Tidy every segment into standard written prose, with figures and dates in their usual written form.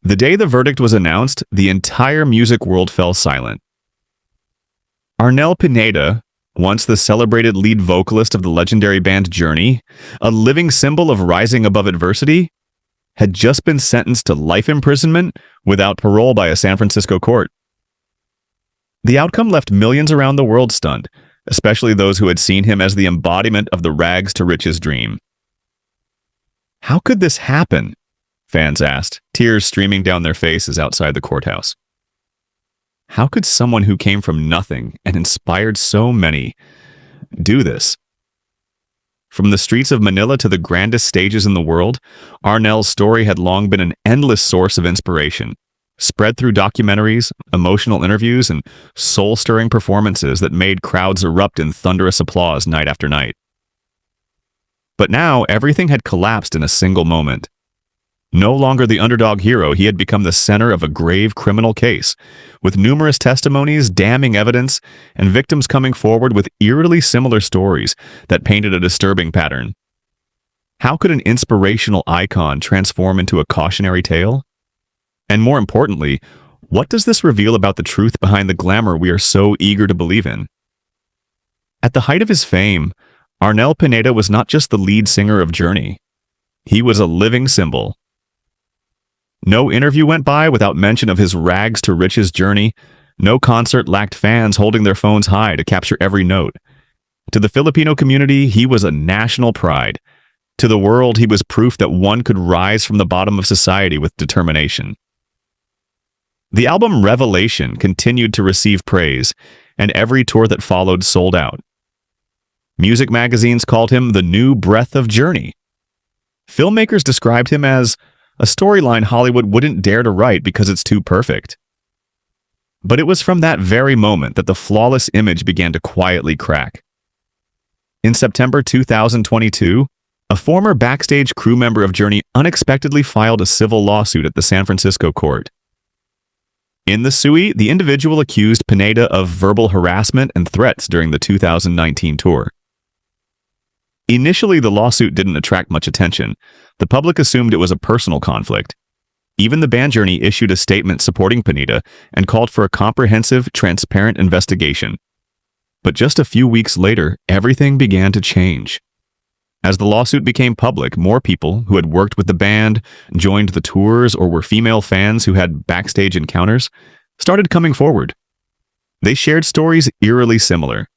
The day the verdict was announced, the entire music world fell silent. Arnel Pineda, once the celebrated lead vocalist of the legendary band Journey, a living symbol of rising above adversity, had just been sentenced to life imprisonment without parole by a San Francisco court. The outcome left millions around the world stunned, especially those who had seen him as the embodiment of the rags to riches dream. How could this happen? Fans asked, tears streaming down their faces outside the courthouse. How could someone who came from nothing and inspired so many do this? From the streets of Manila to the grandest stages in the world, Arnel's story had long been an endless source of inspiration, spread through documentaries, emotional interviews, and soul-stirring performances that made crowds erupt in thunderous applause night after night. But now, everything had collapsed in a single moment. No longer the underdog hero, he had become the center of a grave criminal case, with numerous testimonies, damning evidence, and victims coming forward with eerily similar stories that painted a disturbing pattern. How could an inspirational icon transform into a cautionary tale? And more importantly, what does this reveal about the truth behind the glamour we are so eager to believe in? At the height of his fame, Arnel Pineda was not just the lead singer of Journey. He was a living symbol. No interview went by without mention of his rags to riches journey. No concert lacked fans holding their phones high to capture every note. To the Filipino community, he was a national pride. To the world, he was proof that one could rise from the bottom of society with determination. The album Revelation continued to receive praise, and every tour that followed sold out. Music magazines called him the new breath of Journey. Filmmakers described him as a storyline Hollywood wouldn't dare to write because it's too perfect. But it was from that very moment that the flawless image began to quietly crack. In September 2022, a former backstage crew member of Journey unexpectedly filed a civil lawsuit at the San Francisco court. In the suit, the individual accused Pineda of verbal harassment and threats during the 2019 tour. Initially, the lawsuit didn't attract much attention. The public assumed it was a personal conflict. Even the band Journey issued a statement supporting Pineda and called for a comprehensive, transparent investigation. But just a few weeks later, everything began to change. As the lawsuit became public, more people who had worked with the band, joined the tours, or were female fans who had backstage encounters, started coming forward. They shared stories eerily similar.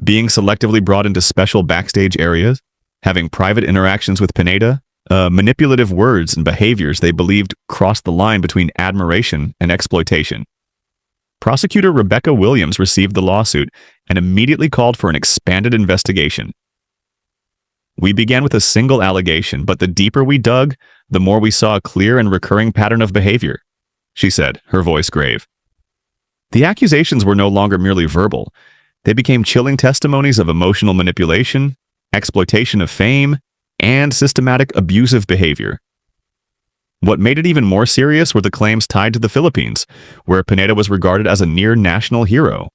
Being selectively brought into special backstage areas, having private interactions with Pineda, manipulative words and behaviors they believed crossed the line between admiration and exploitation. Prosecutor Rebecca Williams received the lawsuit and immediately called for an expanded investigation. We began with a single allegation, but the deeper we dug, the more we saw a clear and recurring pattern of behavior, she said, her voice grave. The accusations were no longer merely verbal. They became chilling testimonies of emotional manipulation, exploitation of fame, and systematic abusive behavior. What made it even more serious were the claims tied to the Philippines, where Pineda was regarded as a near-national hero.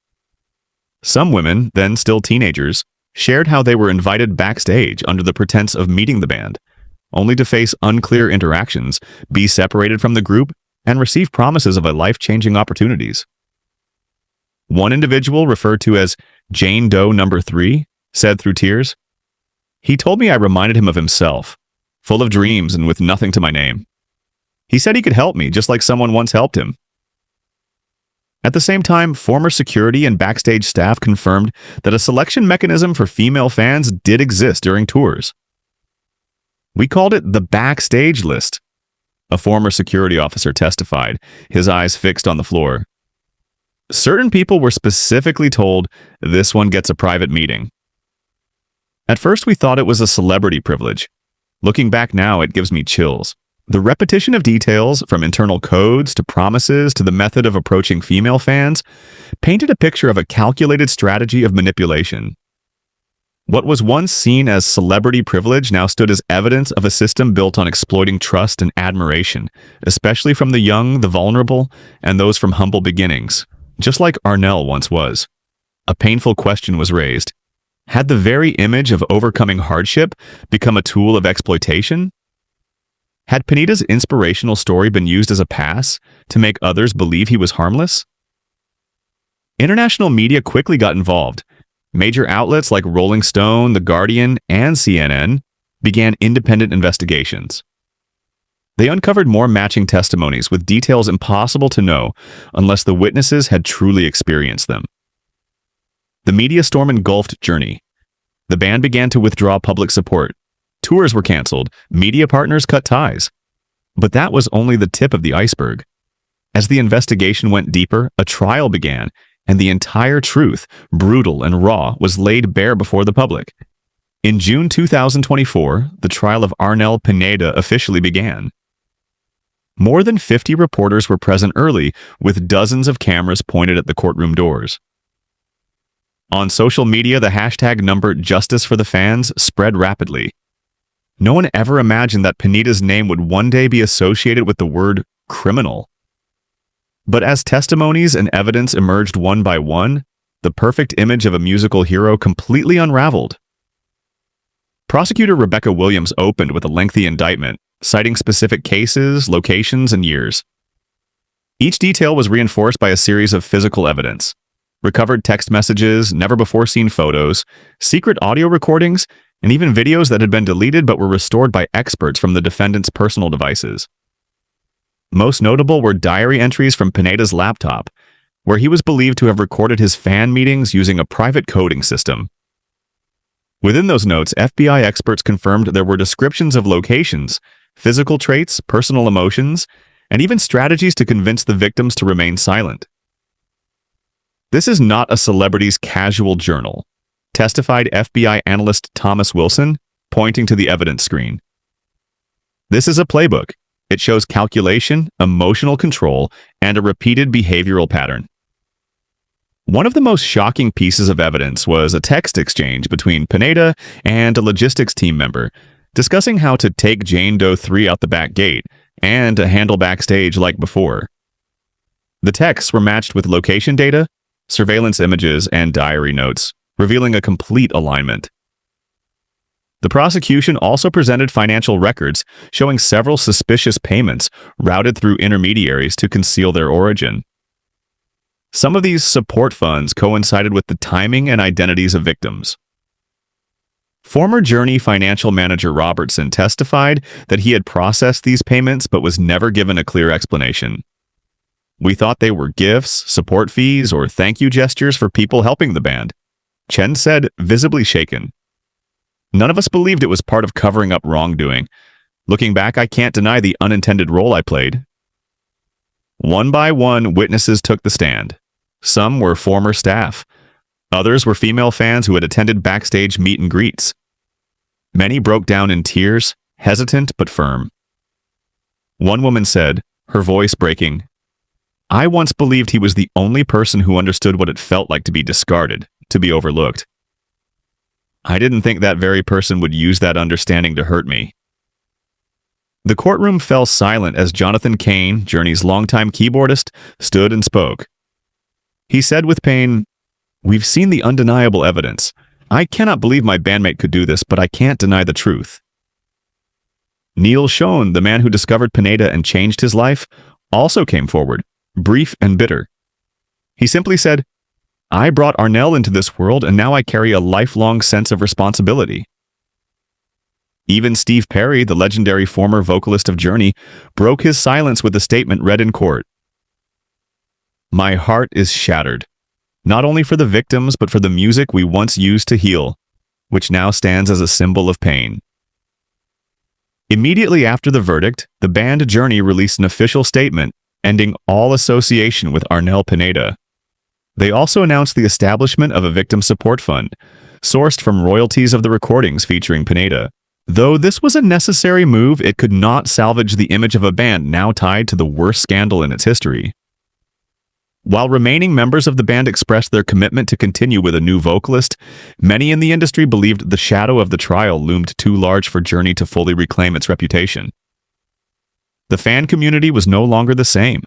Some women, then still teenagers, shared how they were invited backstage under the pretense of meeting the band, only to face unclear interactions, be separated from the group, and receive promises of life-changing opportunities. One individual, referred to as Jane Doe Number 3, said through tears, "He told me I reminded him of himself, full of dreams and with nothing to my name. He said he could help me, just like someone once helped him." At the same time, former security and backstage staff confirmed that a selection mechanism for female fans did exist during tours. "We called it the backstage list," a former security officer testified, his eyes fixed on the floor. Certain people were specifically told, "This one gets a private meeting." At first, we thought it was a celebrity privilege. Looking back now, it gives me chills. The repetition of details, from internal codes to promises to the method of approaching female fans, painted a picture of a calculated strategy of manipulation. What was once seen as celebrity privilege now stood as evidence of a system built on exploiting trust and admiration, especially from the young, the vulnerable, and those from humble beginnings, just like Arnel once was. A painful question was raised. Had the very image of overcoming hardship become a tool of exploitation? Had Pineda's inspirational story been used as a pass to make others believe he was harmless? International media quickly got involved. Major outlets like Rolling Stone, The Guardian, and CNN began independent investigations. They uncovered more matching testimonies with details impossible to know unless the witnesses had truly experienced them. The media storm engulfed Journey. The band began to withdraw public support. Tours were canceled. Media partners cut ties. But that was only the tip of the iceberg. As the investigation went deeper, a trial began, and the entire truth, brutal and raw, was laid bare before the public. In June 2024, the trial of Arnel Pineda officially began. More than 50 reporters were present early, with dozens of cameras pointed at the courtroom doors. On social media, the hashtag number Justice for the Fans spread rapidly. No one ever imagined that Pineda's name would one day be associated with the word criminal. But as testimonies and evidence emerged one by one, the perfect image of a musical hero completely unraveled. Prosecutor Rebecca Williams opened with a lengthy indictment, citing specific cases, locations, and years. Each detail was reinforced by a series of physical evidence: recovered text messages, never-before-seen photos, secret audio recordings, and even videos that had been deleted but were restored by experts from the defendant's personal devices. Most notable were diary entries from Pineda's laptop, where he was believed to have recorded his fan meetings using a private coding system. Within those notes, FBI experts confirmed there were descriptions of locations, physical traits, personal emotions, and even strategies to convince the victims to remain silent. This is not a celebrity's casual journal, testified FBI analyst Thomas Wilson, pointing to the evidence screen. This is a playbook. It shows calculation, emotional control, and a repeated behavioral pattern. One of the most shocking pieces of evidence was a text exchange between Pineda and a logistics team member, discussing how to take Jane Doe 3 out the back gate and to handle backstage like before. The texts were matched with location data, surveillance images, and diary notes, revealing a complete alignment. The prosecution also presented financial records showing several suspicious payments routed through intermediaries to conceal their origin. Some of these support funds coincided with the timing and identities of victims. Former Journey financial manager Robertson testified that he had processed these payments but was never given a clear explanation. "We thought they were gifts, support fees, or thank you gestures for people helping the band," Chen said, visibly shaken. "None of us believed it was part of covering up wrongdoing. Looking back, I can't deny the unintended role I played." One by one, witnesses took the stand. Some were former staff. Others were female fans who had attended backstage meet and greets. Many broke down in tears, hesitant but firm. One woman said, her voice breaking, "I once believed he was the only person who understood what it felt like to be discarded, to be overlooked. I didn't think that very person would use that understanding to hurt me." The courtroom fell silent as Jonathan Cain, Journey's longtime keyboardist, stood and spoke. He said with pain, "We've seen the undeniable evidence. I cannot believe my bandmate could do this, but I can't deny the truth." Neil Schoen, the man who discovered Pineda and changed his life, also came forward, brief and bitter. He simply said, "I brought Arnel into this world, and now I carry a lifelong sense of responsibility." Even Steve Perry, the legendary former vocalist of Journey, broke his silence with a statement read in court. "My heart is shattered, not only for the victims but for the music we once used to heal, which now stands as a symbol of pain." Immediately after the verdict, the band Journey released an official statement ending all association with Arnel Pineda. They also announced the establishment of a victim support fund, sourced from royalties of the recordings featuring Pineda. Though this was a necessary move, it could not salvage the image of a band now tied to the worst scandal in its history. While remaining members of the band expressed their commitment to continue with a new vocalist, many in the industry believed the shadow of the trial loomed too large for Journey to fully reclaim its reputation. The fan community was no longer the same.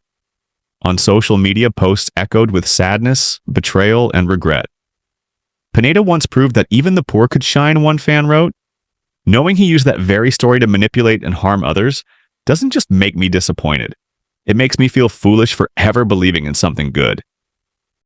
On social media, posts echoed with sadness, betrayal, and regret. Pineda once proved that even the poor could shine, one fan wrote. Knowing he used that very story to manipulate and harm others, doesn't just make me disappointed. It makes me feel foolish for ever believing in something good.